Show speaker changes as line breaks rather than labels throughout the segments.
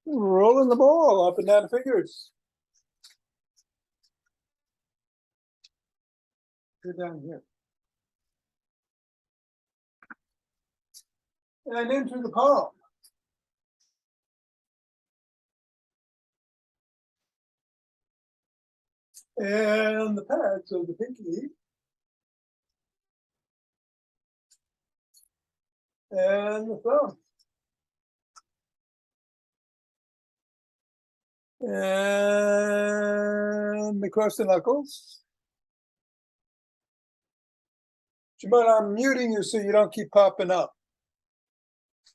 Rolling the ball up and down the fingers. Go down here. And into the palm. And the pads of the pinky. And the thumb. And across the knuckles. But I'm muting you so you don't keep popping up.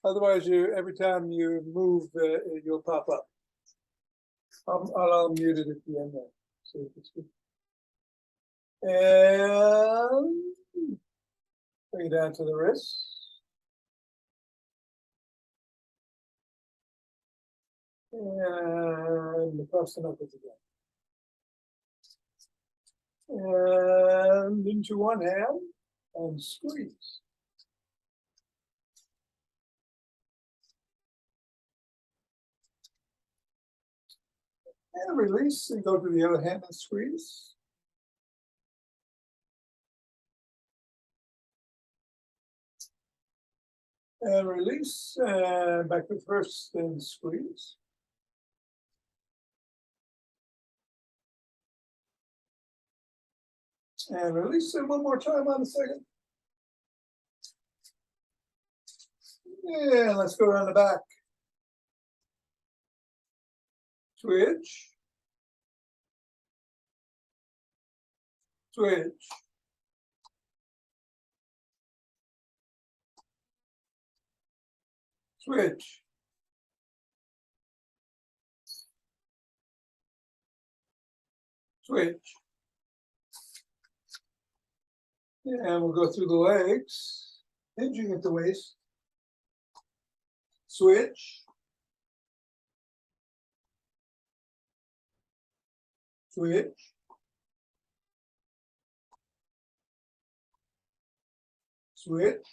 Otherwise, every time you move, you'll pop up. I'll mute it at the end there. So you can see. And bring it down to the wrist. And across the knuckles again. And into one hand and squeeze. And release and go to the other hand and squeeze. And release, and back to first, then squeeze. And release it one more time on the second. Yeah, let's go around the back. Switch. Switch. Switch. Switch. And we'll go through the legs, hinging at the waist. Switch. Switch. Switch.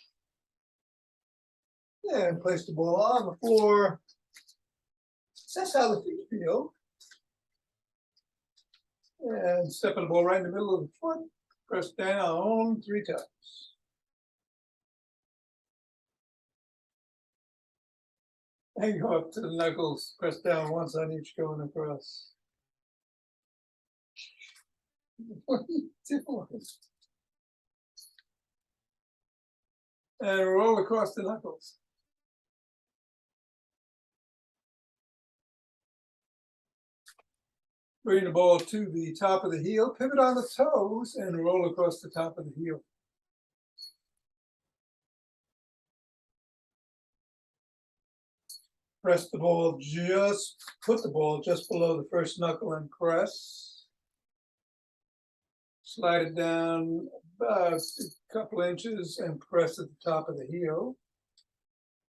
And place the ball on the floor. That's how the feet feel. And step the ball right in the middle of the foot. Press down 3 times. And go up to the knuckles. Press down once on each going across. What are you doing? And roll across the knuckles. Bring the ball to the top of the heel, pivot on the toes, and roll across the top of the heel. Press the ball put the ball just below the first knuckle and press. Slide it down about a couple inches and press at the top of the heel,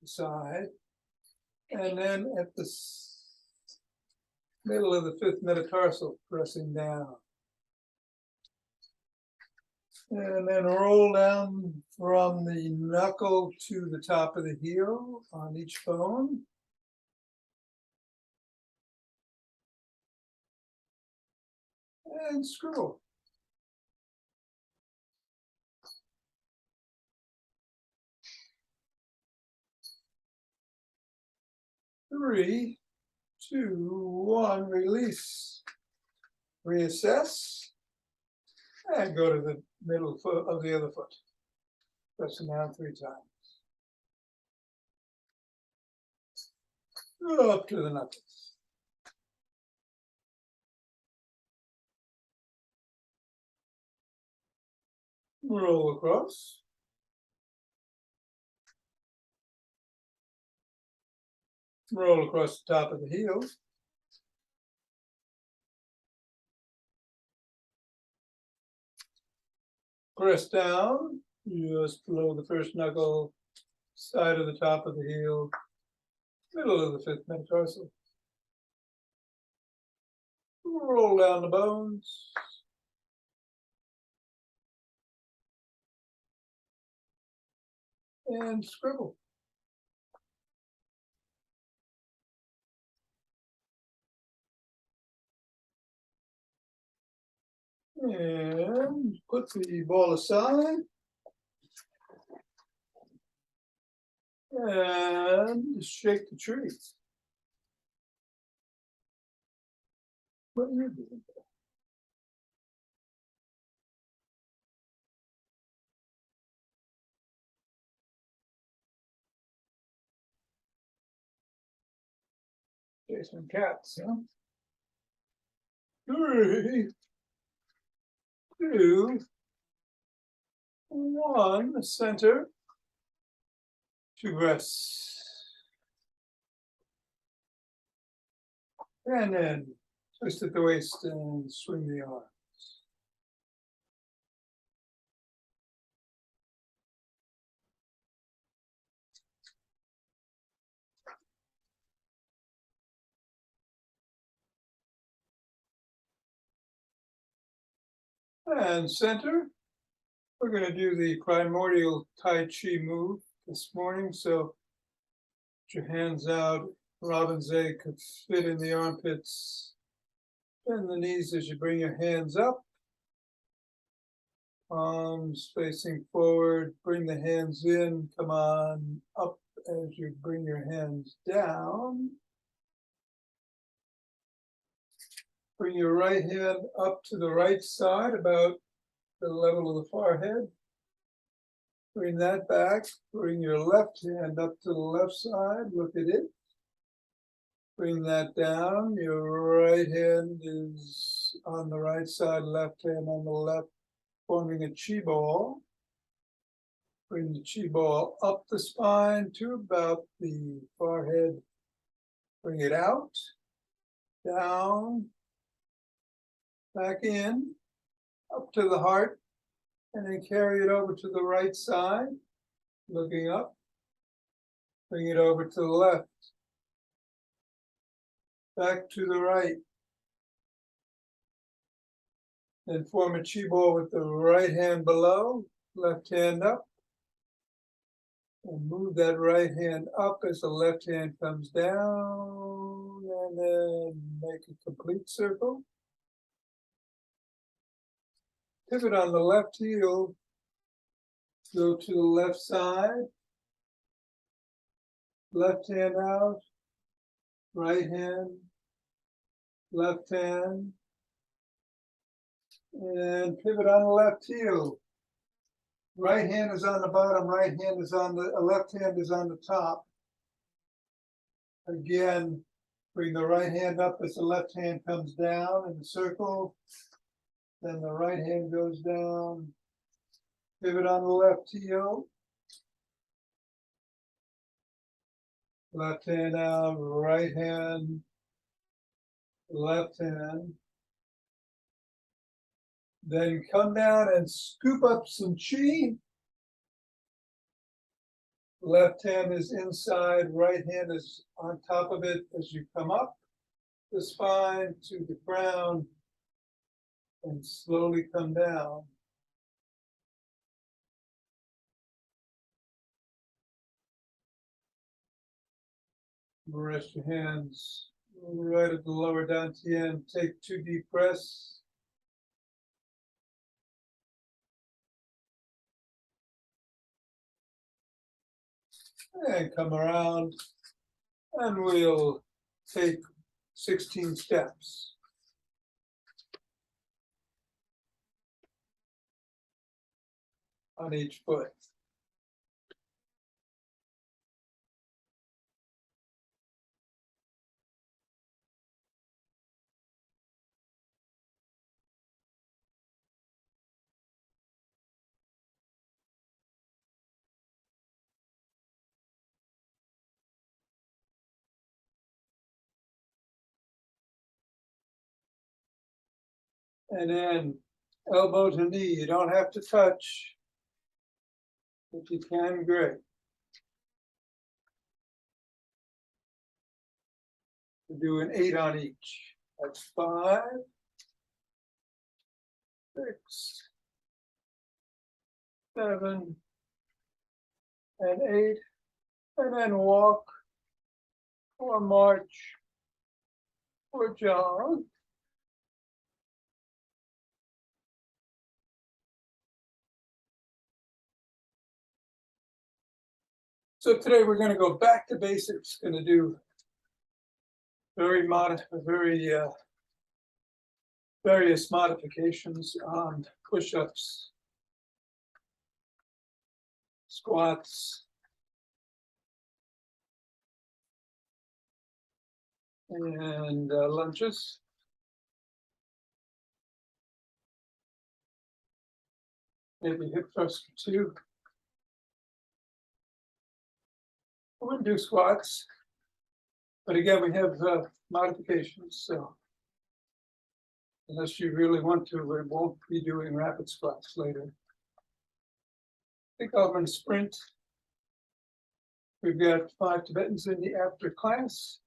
side. And then at the middle of the 5th metatarsal, pressing down. And then roll down from the knuckle to the top of the heel on each bone. And screw. Three, 2, 1, release. Reassess. And go to the middle foot of the other foot. Pressing down 3 times. Go up to the knuckles. Roll across. Roll across the top of the heel. Press down, just below the first knuckle, side of the top of the heel, middle of the 5th metatarsal. Roll down the bones. And scribble. And put the ball aside. And shake the tree. What are you doing? Chasing cats, huh? 3, 2, 1. Center. 2 breaths. And then twist at the waist and swing the arms. And center. We're going to do the Primordial Tai Chi move this morning. So put your hands out. Robin's egg could fit in the armpits. Bend the knees as you bring your hands up. Arms facing forward. Bring the hands in. Come on up as you bring your hands down. Bring your right hand up to the right side, about the level of the forehead. Bring that back. Bring your left hand up to the left side. Look at it. Bring that down. Your right hand is on the right side, left hand on the left, forming a chi ball. Bring the chi ball up the spine to about the forehead. Bring it out, down, back in, up to the heart, and then carry it over to the right side, looking up. Bring it over to the left, back to the right. Then form a chi ball with the right hand below, left hand up. And move that right hand up as the left hand comes down, and then make a complete circle. Pivot on the left heel, go to the left side, left hand out, right hand, left hand, and pivot on the left heel. Right hand is on the bottom, right hand is on the, left hand is on the top. Again, bring the right hand up as the left hand comes down in the circle. Then the right hand goes down. Pivot on the left heel. Left hand out, right hand, left hand. Then come down and scoop up some chi. Left hand is inside, right hand is on top of it as you come up the spine to the ground and slowly come down. Rest your hands right at the lower dantian. Take 2 deep breaths. And come around, and we'll take 16 steps. On each foot. And then elbow to knee. You don't have to touch. If you can, great. We'll do an 8 on each. That's 5, 6, 7, and 8. And then walk or march or jog. So today we're going to go back to basics. Going to do various modifications on push-ups, squats, and lunges. Maybe hip thrust too. I wouldn't do squats, but again, we have modifications. So unless you really want to, we won't be doing rapid squats later. I think I'm going to sprint. We've got 5 Tibetans in the after class.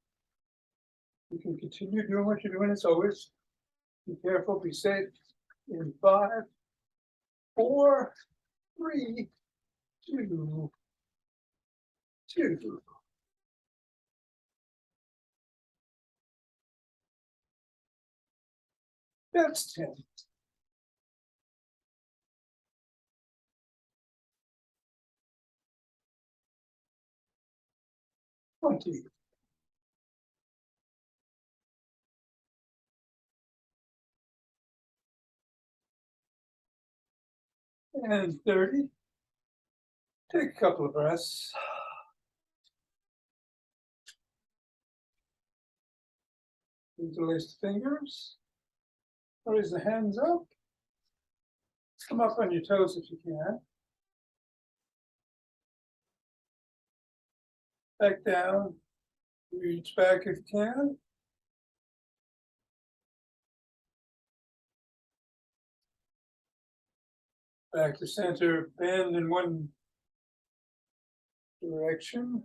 You can continue doing what you're doing as always. Be careful, be safe. In 5, 4, 3, 2, 2. That's 10. $20. And 30. Take a couple of breaths. Interlace the fingers. Raise the hands up. Come up on your toes if you can. Back down. Reach back if you can. Back to center, bend in one direction.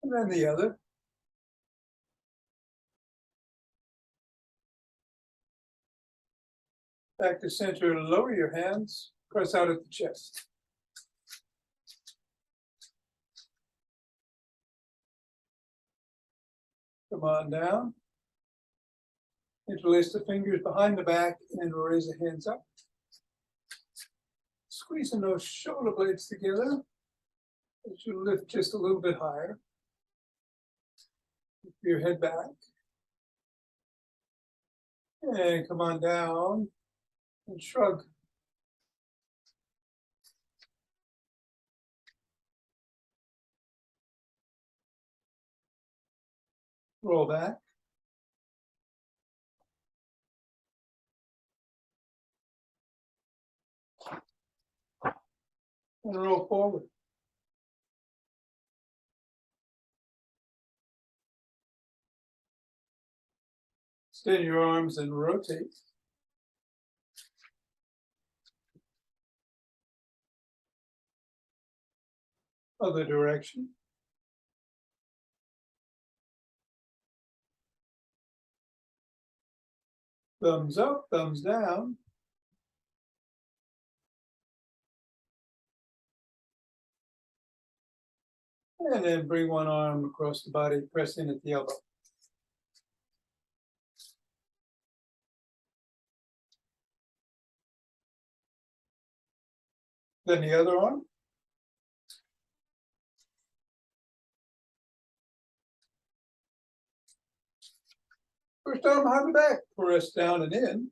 And then the other. Back to center, lower your hands, press out at the chest. Come on down. Interlace the fingers behind the back and raise the hands up. Squeezing those shoulder blades together as you lift just a little bit higher. Keep your head back. And come on down and shrug. Roll back. And roll forward. Extend your arms and rotate. Other direction. Thumbs up, thumbs down. And then bring one arm across the body, press in at the elbow. Then the other arm. First arm behind the back, press down and in.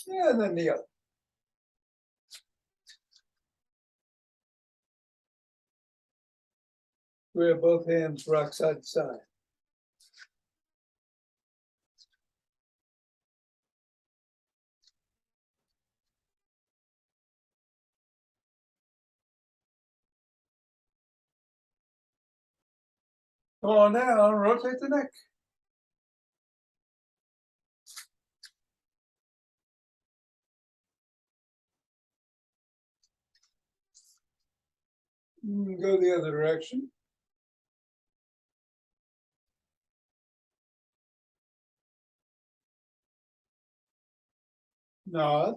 And then the other. Grab both hands, rock side to side. Come on down, rotate the neck. Go the other direction. Nod.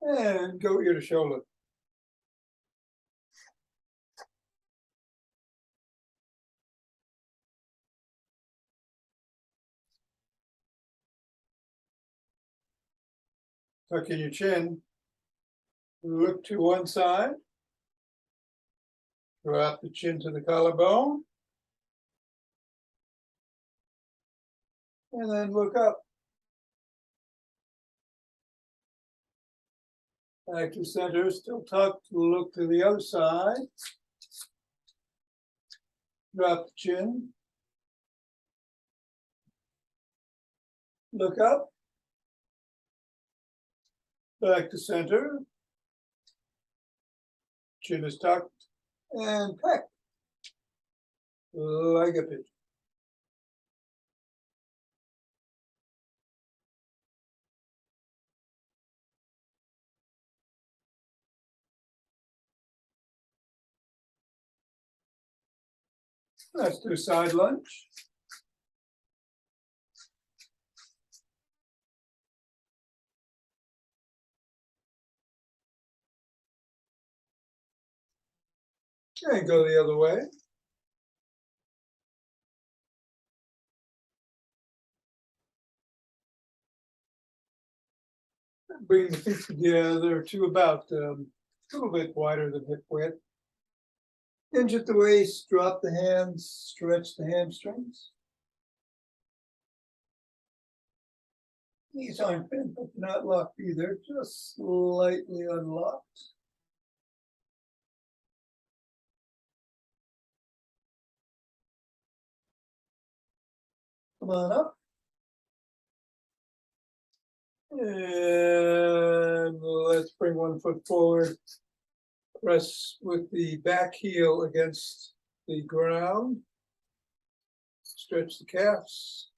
And go ear to shoulder. Tuck in your chin. Look to one side. Drop the chin to the collarbone. And then look up. Back to center, still tucked. Look to the other side. Drop the chin. Look up. Back to center. Chin is tucked. And peck. Like a pigeon. Let's do side lunge. And go the other way. Bring the feet together to about a little bit wider than hip width. Hinge at the waist, drop the hands, stretch the hamstrings. Knees aren't bent, but not locked either, just slightly unlocked. Come on up. And let's bring one foot forward. Press with the back heel against the ground. Stretch the calves.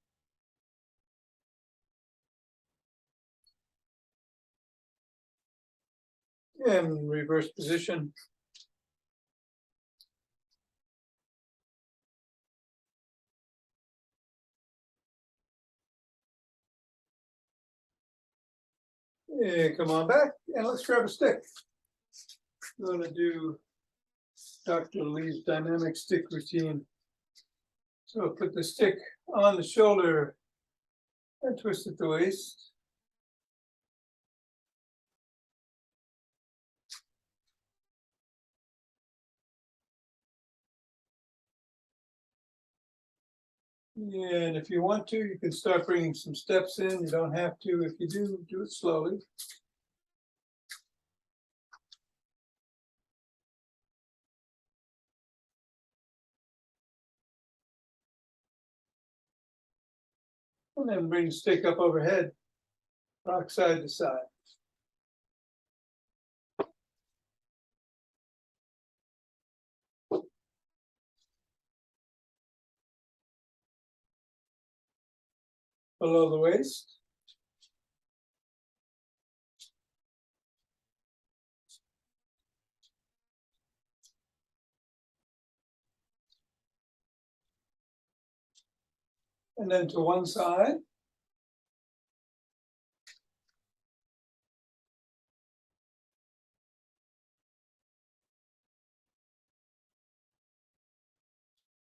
And reverse position. And come on back, and let's grab a stick. I'm going to do Dr. Lee's dynamic stick routine. So put the stick on the shoulder and twist at the waist. And if you want to, you can start bringing some steps in. You don't have to. If you do it slowly. And then bring the stick up overhead, rock side to side. Below the waist. And then to one side.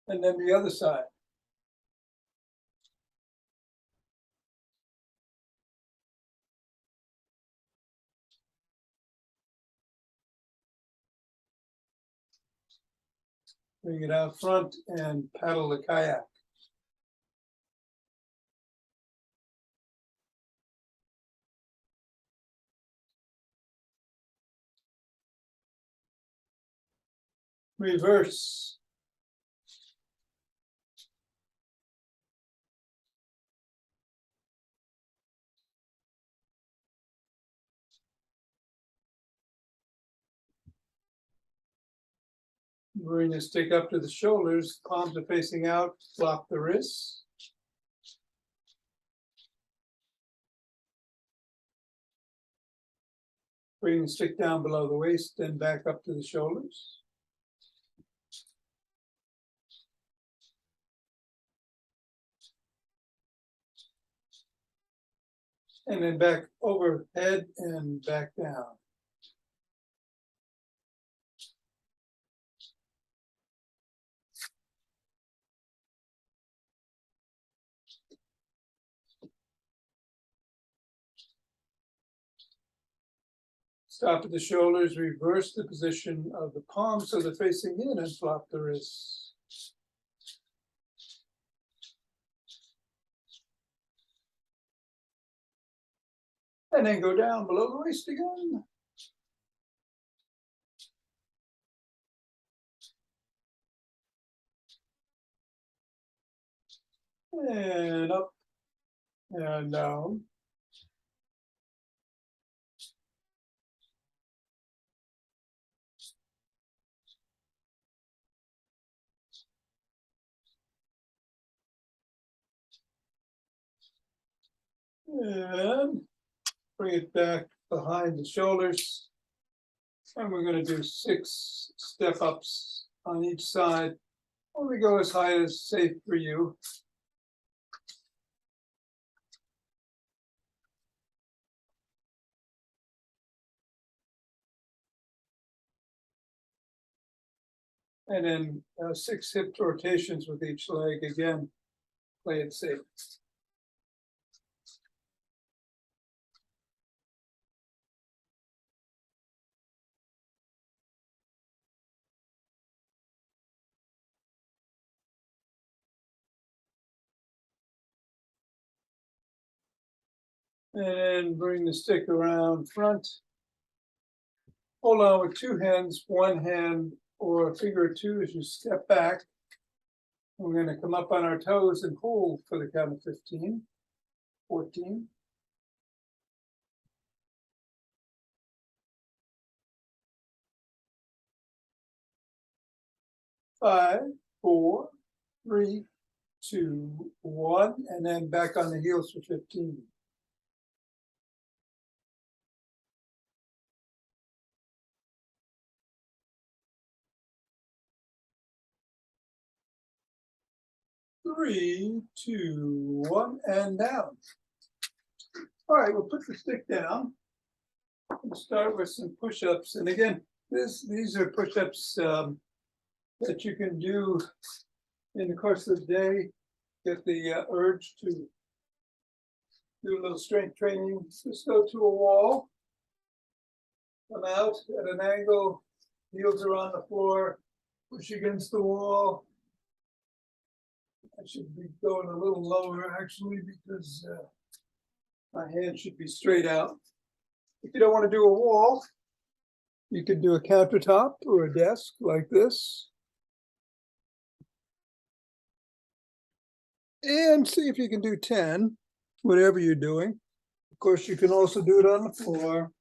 And then the other side. Bring it out front and paddle the kayak. Reverse. Bring the stick up to the shoulders, palms are facing out, flop the wrists. Bring the stick down below the waist, then back up to the shoulders. And then back overhead and back down. Stop at the shoulders, reverse the position of the palms so they're facing in and flop the wrists. And then go down below the waist again. And up and down. And bring it back behind the shoulders. And we're going to do 6 step ups on each side. Only go as high as safe for you. And then 6 hip rotations with each leg. Again, play it safe. And bring the stick around front. Hold on with 2 hands, 1 hand or a finger or 2 as you step back. We're going to come up on our toes and hold for the count of 15, 14. 5, 4, 3, 2, 1, and then back on the heels for 15. Three, 2, 1, and down. All right, we'll put the stick down. We'll start with some push-ups. And again, these are push-ups that you can do in the course of the day. Get the urge to do a little strength training. Just go to a wall. Come out at an angle. Heels are on the floor. Push against the wall. I should be going a little lower actually because my hand should be straight out. If you don't want to do a wall, you can do a countertop or a desk like this. And see if you can do 10, whatever you're doing. Of course, you can also do it on the floor.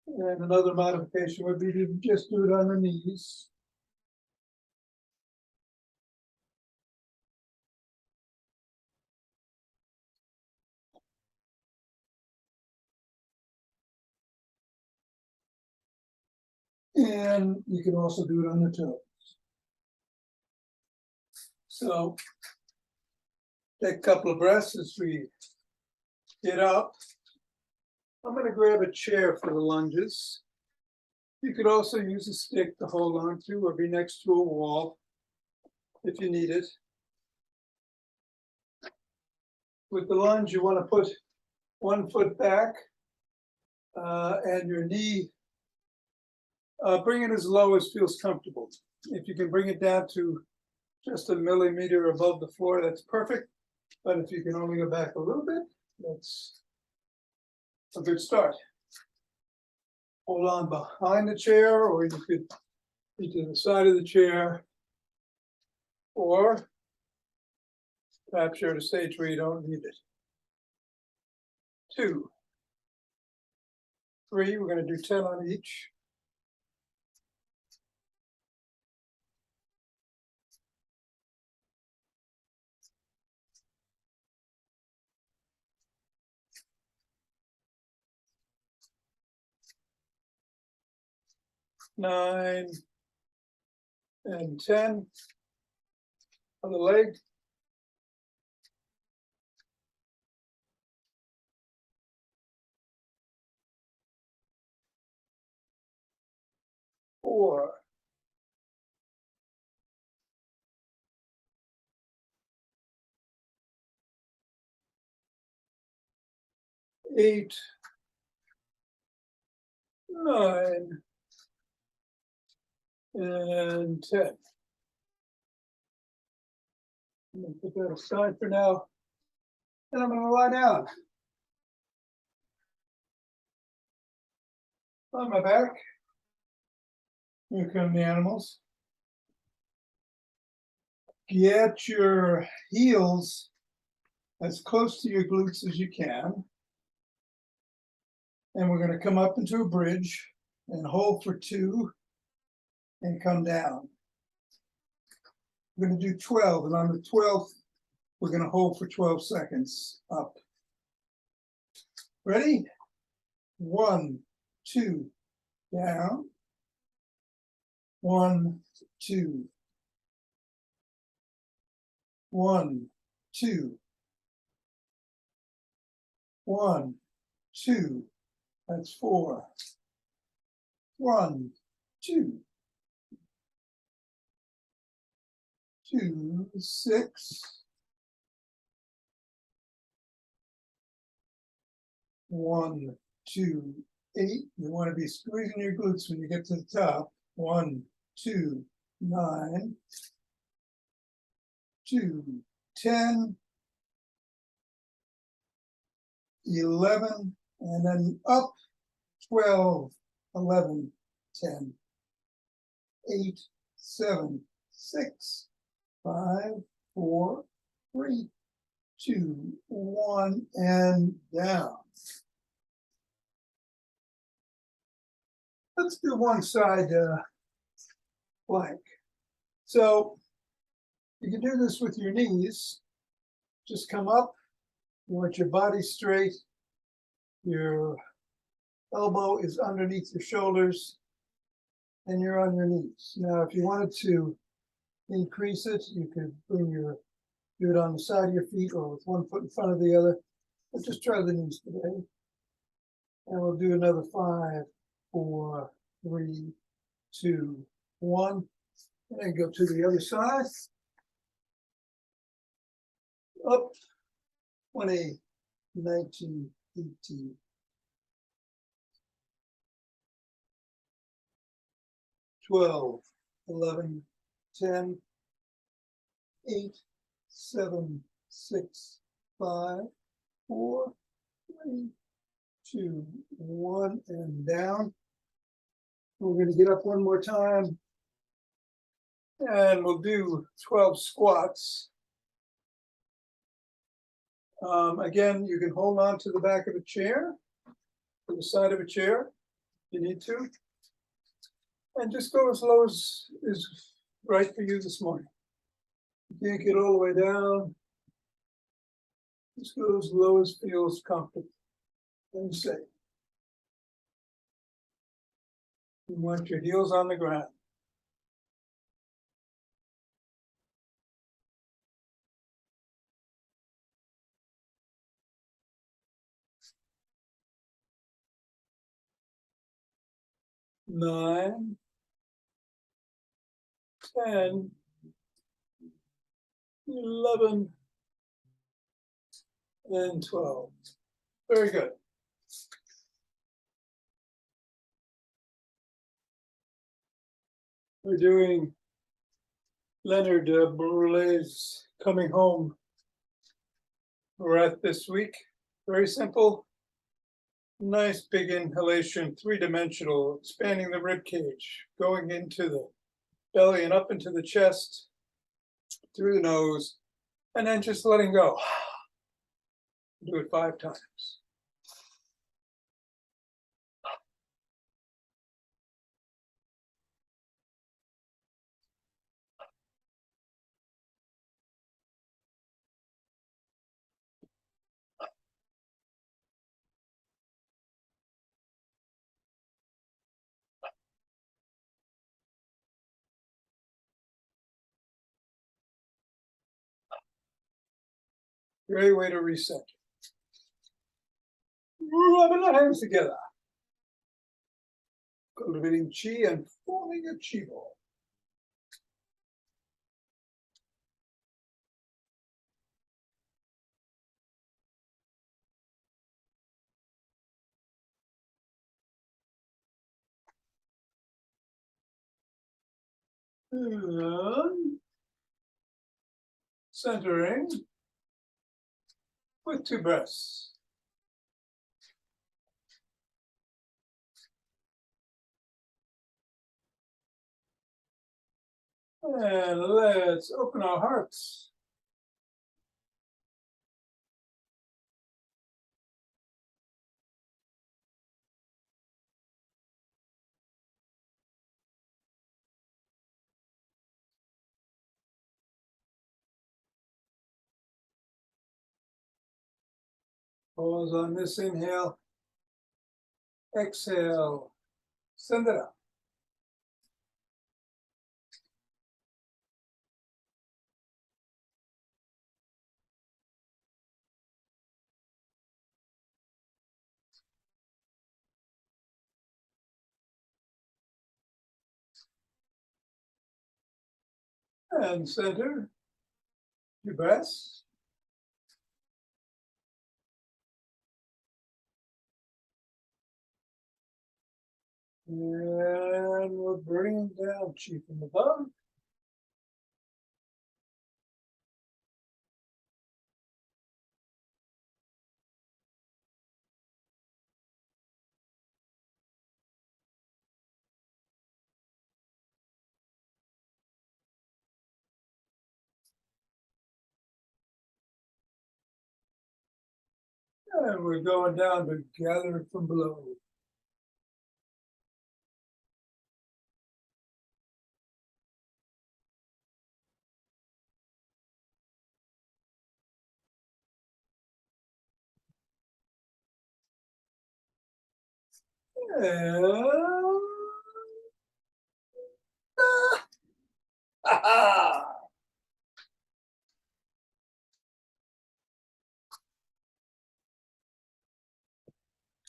And another modification would be to just do it on the knees. And you can also do it on the toes. So take a couple of breaths as we get up. I'm going to grab a chair for the lunges. You could also use a stick to hold on to or be next to a wall if you need it. With the lunge, you want to put 1 foot back and your knee, bring it as low as feels comfortable. If you can bring it down to just a millimeter above the floor, that's perfect. But if you can only go back a little bit, that's a good start. Hold on behind the chair, or you could be to the side of the chair, or perhaps you're at a stage where you don't need it. 2, 3, we're going to do 10 on each. 9 and 10 on the leg. 4, 8, 9, and 10. I'm going to put that aside for now, and I'm going to lie down on my back. Here come the animals. Get your heels as close to your glutes as you can. And we're going to come up into a bridge and hold for 2 and come down. We're going to do 12, and on the 12th, we're going to hold for 12 seconds up. Ready? 1, 2, down. 1, 2. 1, 2. 1, 2. That's 4. 1, 2. 2, 6. 1, 2, 8. You want to be squeezing your glutes when you get to the top. 1, 2, 9. 2, 10. 11, and then up. 12, 11, 10. 8, 7, 6, 5, 4, 3, 2, 1, and down. Let's do one side plank. So you can do this with your knees. Just come up. You want your body straight. Your elbow is underneath your shoulders, and you're on your knees. Now, if you wanted to increase it, you could do it on the side of your feet or with one foot in front of the other. But just try the knees today. And we'll do another 5, 4, 3, 2, 1. And then go to the other side. Up. 20, 19, 18. 12, 11, 10, 8, 7, 6, 5, 4, 3, 2, 1, and down. We're going to get up one more time, and we'll do 12 squats. Again, you can hold on to the back of a chair, to the side of a chair, if you need to. And just go as low as is right for you this morning. You can't get all the way down. Just go as low as feels comfortable and safe. You want your heels on the ground. Nine, 10, 11, and 12. Very good. We're doing Leonard Brulet's Coming Home breath this week. Very simple. Nice big inhalation, 3-dimensional, expanding the rib cage, going into the belly and up into the chest, through the nose, and then just letting go. Do it 5 times. Great way to reset. Rubbing the hands together. Cultivating chi and forming a chi ball. And centering with 2 breaths. And let's open our hearts. Pause on this inhale. Exhale. Send it up. And center. 2 breaths. And we're bringing down chi from above. And we're going down to gather from below. And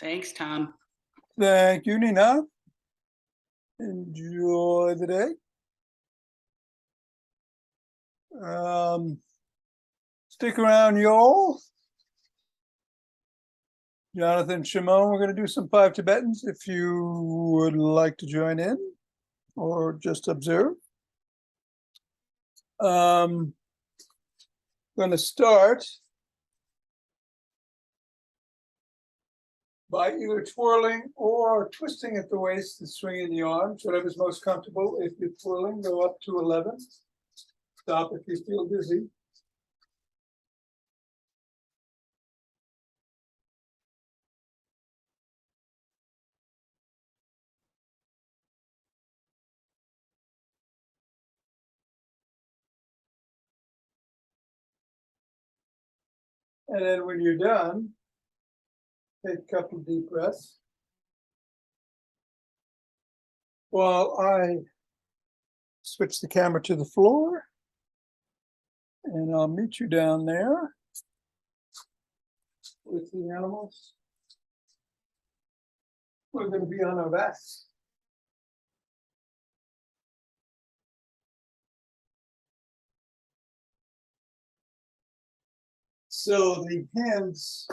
Thanks, Tom.
thank you, Nina. Enjoy the day. Stick around, y'all. Jonathan, Shimon, we're going to do some 5 Tibetans if you would like to join in or just observe. Going to start by either twirling or twisting at the waist and swinging the arms, whatever's most comfortable. If you're twirling, go up to 11. Stop if you feel dizzy. And then when you're done, take a couple of deep breaths. While I switch the camera to the floor, and I'll meet you down there with the animals. We're going to be on our backs. So the hands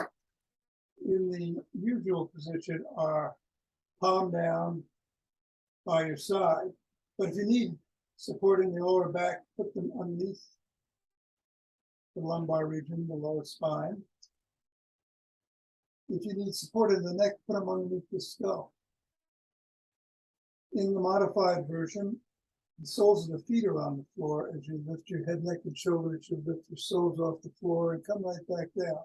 in the usual position are palm down by your side. But if you need support in the lower back, put them underneath the lumbar region, the lower spine. If you need support in the neck, put them underneath the skull. In the modified version, the soles of the feet are on the floor. As you lift your head, neck, and shoulders, you lift your soles off the floor and come right back down.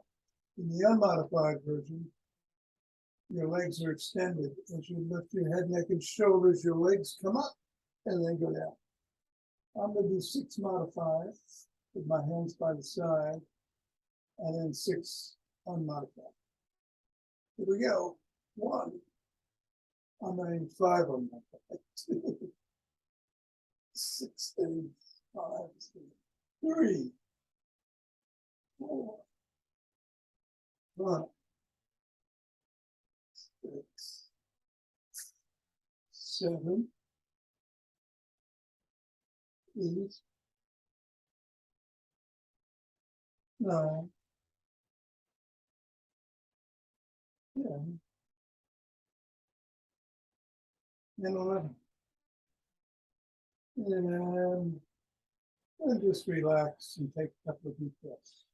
In the unmodified version, your legs are extended. As you lift your head, neck, and shoulders, your legs come up and then go down. I'm going to do 6 modified with my hands by the side, and then 6 unmodified. Here we go. 1. I'm going 5 unmodified. 6, 8, 5, 3, 4, 5, 6, 7, 8, 9, 10, and 11. And just relax and take a couple of deep breaths.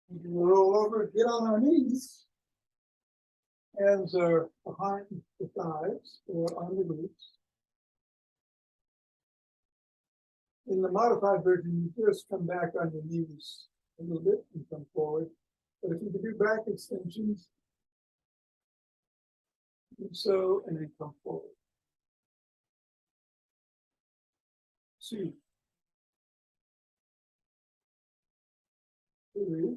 We can roll over, get on our knees. Hands are behind the thighs or on the glutes. In the modified version, you just come back on your knees a little bit and come forward. But if you can do back extensions, do so and then come forward. 2, 3,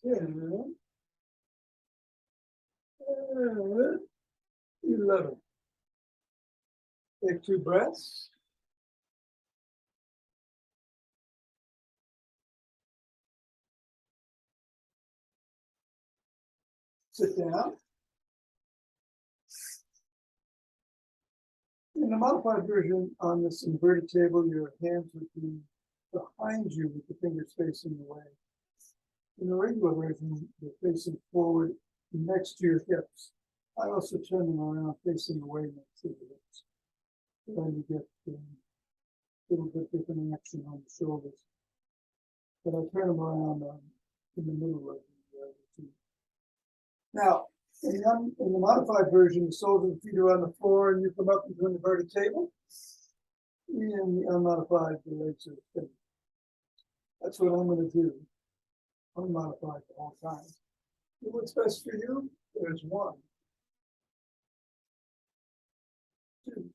10, and 11. Take 2 breaths. Sit down. In the modified version, on this inverted table, your hands would be behind you with the fingers facing away. In the regular version, they're facing forward next to your hips. I also turn them around facing away next to the hips. Then you get a little bit different action on the shoulders. But I turn them around in the middle of the routine. Now, in the modified version, the soles of the feet are on the floor and you come up into an inverted table. In the unmodified, the legs are extended. That's what I'm going to do. Unmodified the whole time. Do what's best for you. There's 1, 2,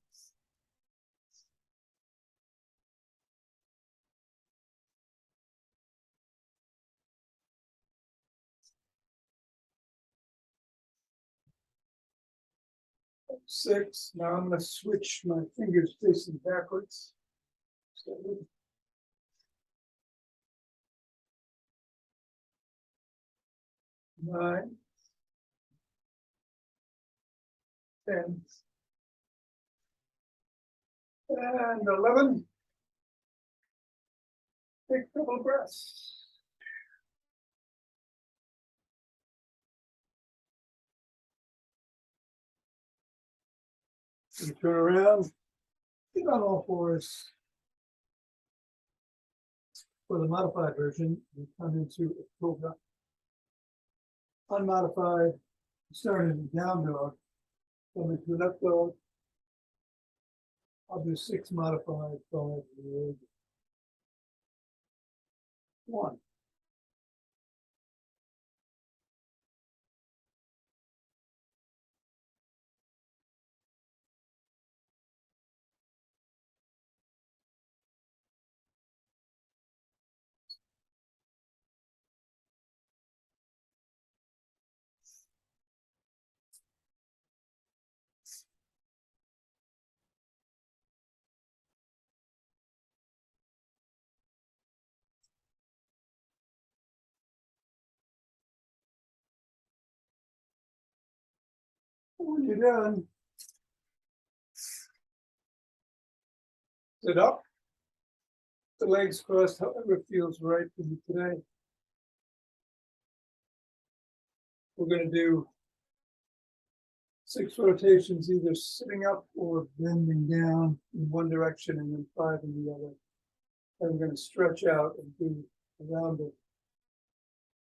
6. Now I'm going to switch my fingers facing backwards. 7, 9, 10, and 11. Take a couple of breaths. You turn around, get on all fours. For the modified version, we come into a cobra. Unmodified, start in the down dog, come into an up dog. I'll do 6 modified, 5, 1. When you're done, sit up, the legs crossed, however feels right for you today. We're going to do 6 rotations, either sitting up or bending down in one direction and then 5 in the other. And we're going to stretch out and do around the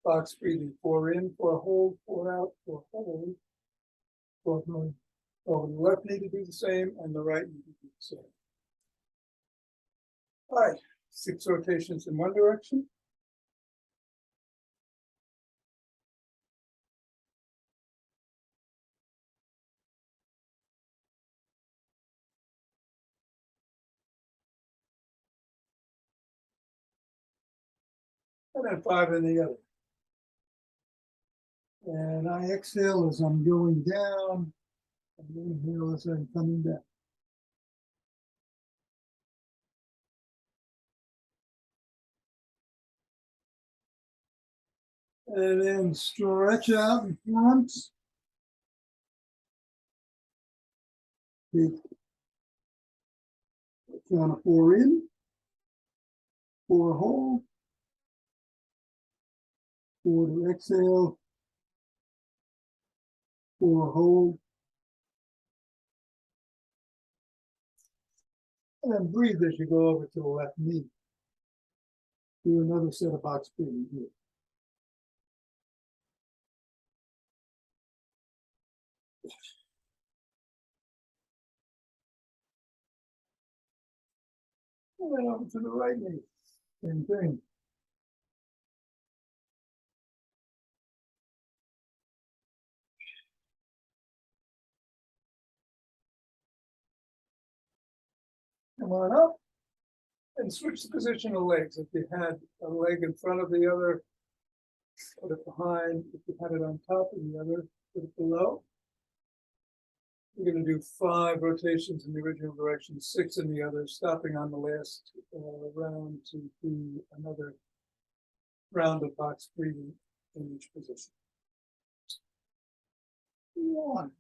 box breathing. 4 in, 4 hold, 4 out, 4 hold. 4 going over the left knee to do the same, and the right knee to do the same. All right, 6 rotations in one direction. And then 5 in the other. And I exhale as I'm going down Inhale this and coming back. And then stretch out in front. Take count of 4 in, 4 hold, 4 to exhale, 4 hold, and then breathe as you go over to the left knee. Do another set of box breathing here. And then over to the right knee. Same thing. Come on up and switch the position of legs. If you had a leg in front of the other, put it behind. If you had it on top of the other, put it below. We're going to do 5 rotations in the original direction, 6 in the other, stopping on the last round to do another round of box breathing in each position. 1.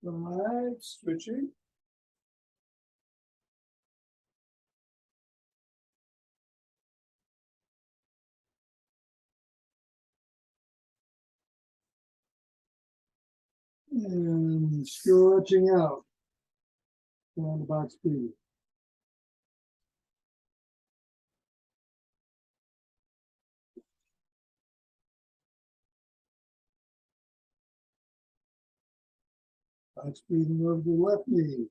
Five, switching. And stretching out down the box breathing. Box breathing over the left knee.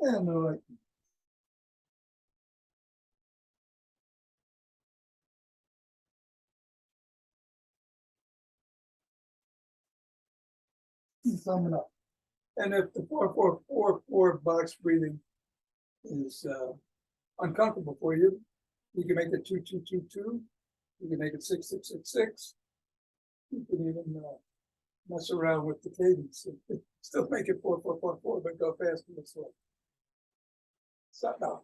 And the right knee. Coming up. And if the 4-4-4-4 box breathing is uncomfortable for you, you can make it 2-2-2-2. You can make it 6-6-6-6. You can even mess around with the cadence. Still make it 4-4-4-4, but go faster and slow. Stop now.